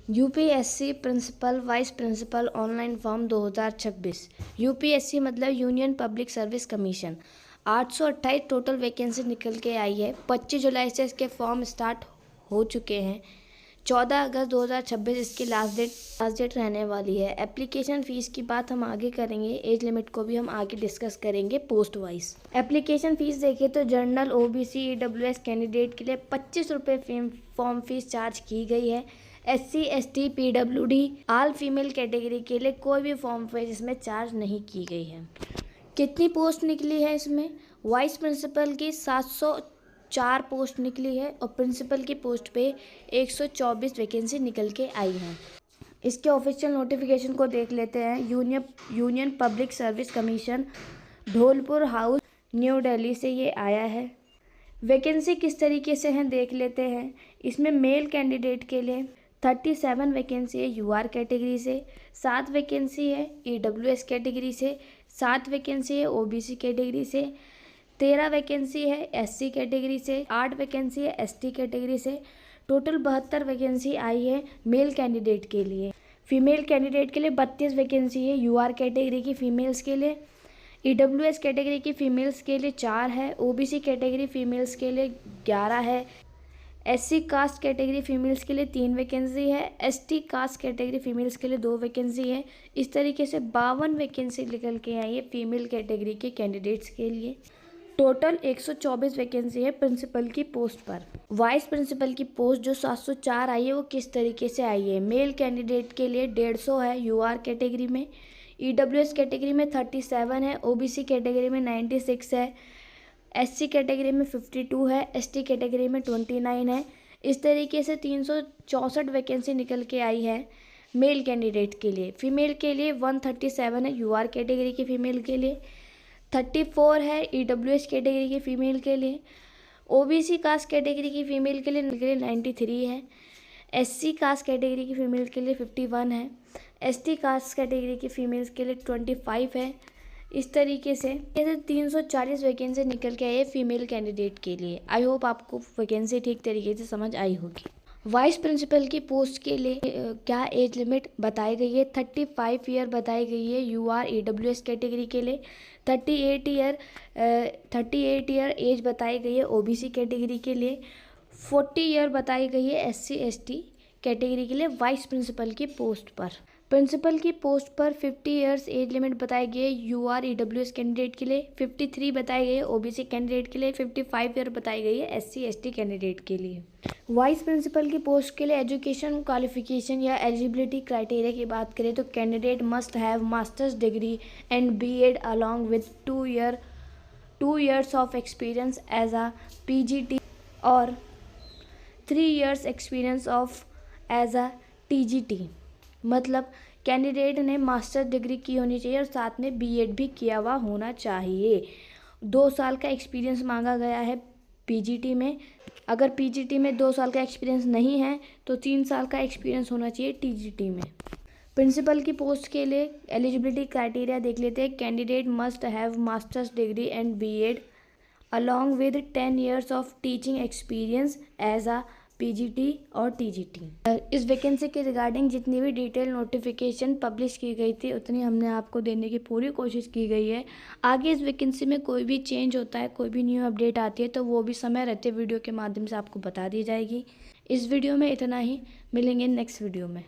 UPSC principal vice principal online form 2026। UPSC मतलब union public service commission. 828 total vacancy निकल के आई है। 25 जुलाई से इसके फॉर्म स्टार्ट हो चुके हैं। 14 अगस्त 2026 इसकी लास्ट डेट रहने वाली है। एप्लीकेशन फ़ीस की बात हम आगे करेंगे, एज लिमिट को भी हम आगे डिस्कस करेंगे पोस्ट वाइज। एप्लीकेशन फ़ीस देखें तो जनरल ओबीसी ईडब्ल्यूएस कैंडिडेट के लिए 25 रुपये फॉर्म फीस चार्ज की गई है। SC ST PWD all female category के लिए कोई भी फॉर्म फीस इसमें चार्ज नहीं की गई है। कितनी पोस्ट निकली है इसमें? वाइस प्रिंसिपल की 704 पोस्ट निकली है और प्रिंसिपल की पोस्ट पे 124 वैकेंसी निकल के आई हैं। इसके ऑफिशियल नोटिफिकेशन को देख लेते हैं। Union public service commission, Dholpur house, new Delhi से ये आया है। वैकेंसी किस तरीके से हैं देख लेते हैं। इसमें मेल कैंडिडेट के लिए 37 वैकेंसी है यूआर कैटेगरी से, 7 वैकेंसी है ईडब्ल्यूएस कैटेगरी से, 7 वैकेंसी है ओबीसी कैटेगरी से, 13 वैकेंसी है एससी कैटेगरी से, 8 वैकेंसी है एसटी कैटेगरी से। टोटल 72 वैकेंसी आई है मेल कैंडिडेट के लिए। फीमेल कैंडिडेट के लिए 32 वैकेंसी है यूआर कैटेगरी की फीमेल्स के लिए, ईडब्ल्यूएस कैटेगरी की फ़ीमेल्स के लिए 4 है, ओबीसी कैटेगरी फ़ीमेल्स के लिए 11 है, एससी कास्ट कैटेगरी फ़ीमेल्स के लिए 3 वैकेंसी है, एसटी कास्ट कैटेगरी फ़ीमेल्स के लिए 2 वैकेंसी है। इस तरीके से 52 वैकेंसी निकल के आई है फीमेल कैटेगरी के कैंडिडेट्स के लिए। टोटल 124 वैकेंसी है प्रिंसिपल की पोस्ट पर। वाइस प्रिंसिपल की पोस्ट जो 704 आई है वो किस तरीके से आई है? मेल कैंडिडेट के लिए 150 है यूआर कैटेगरी में, ईडब्ल्यूएस कैटेगरी में 37 है, ओबीसी कैटेगरी में 96 है, एससी कैटेगरी में 52 है, एसटी कैटेगरी में 29 है। इस तरीके से 364 वैकेंसी निकल के आई है मेल कैंडिडेट के लिए। फीमेल के लिए 137 है यूआर कैटेगरी की फ़ीमेल के लिए, 34 है ईडब्ल्यूएस कैटेगरी की फ़ीमेल के लिए, ओबीसी कास्ट कैटेगरी की फ़ीमेल के लिए 93 है, एससी कास्ट कैटेगरी की फ़ीमेल के लिए 51 है, एसटी कास्ट कैटेगरी की फ़ीमेल्स के लिए 25 है। इस तरीके से 340 वैकेंसी निकल के आई है फीमेल कैंडिडेट के लिए। आई होप आपको वैकेंसी ठीक तरीके से समझ आई होगी। वाइस प्रिंसिपल की पोस्ट के लिए क्या एज लिमिट बताई गई है? 35 ईयर बताई गई है यूआर ईडब्ल्यूएस कैटेगरी के लिए, 38 ईयर एज बताई गई है ओबीसी कैटेगरी के लिए, 40 ईयर बताई गई है एससी एसटी कैटेगरी के लिए वाइस प्रिंसिपल की पोस्ट पर। प्रिंसिपल की पोस्ट पर 50 ईयर्स एज लिमिट बताई गई है यूआर ईडब्ल्यूएस कैंडिडेट के लिए, 53 बताई गई है ओबीसी कैंडिडेट के लिए, 55 ईयर बताई गई है एससी एसटी कैंडिडेट के लिए। वाइस प्रिंसिपल की पोस्ट के लिए एजुकेशन क्वालिफिकेशन या एलिजिबिलिटी क्राइटेरिया की बात करें तो candidate must have masters degree and BEd along with 2 years of experience as a PGT और 3 years experience of as a TGT. मतलब कैंडिडेट ने मास्टर डिग्री की होनी चाहिए और साथ में बीएड भी किया हुआ होना चाहिए। 2 साल का एक्सपीरियंस मांगा गया है पीजीटी में। अगर पीजीटी में 2 साल का एक्सपीरियंस नहीं है तो 3 साल का एक्सपीरियंस होना चाहिए टीजीटी में। प्रिंसिपल की पोस्ट के लिए एलिजिबिलिटी क्राइटेरिया देख लेते हैं। Candidate must have masters degree and BEd along with 10 years of teaching experience as a PGT और टीजीटी। इस वैकेंसी के रिगार्डिंग जितनी भी डिटेल नोटिफिकेशन पब्लिश की गई थी उतनी हमने आपको देने की पूरी कोशिश की गई है। आगे इस वैकेंसी में कोई भी चेंज होता है, कोई भी न्यू अपडेट आती है तो वो भी समय रहते वीडियो के माध्यम से आपको बता दी जाएगी। इस वीडियो में इतना ही, मिलेंगे नेक्स्ट वीडियो में।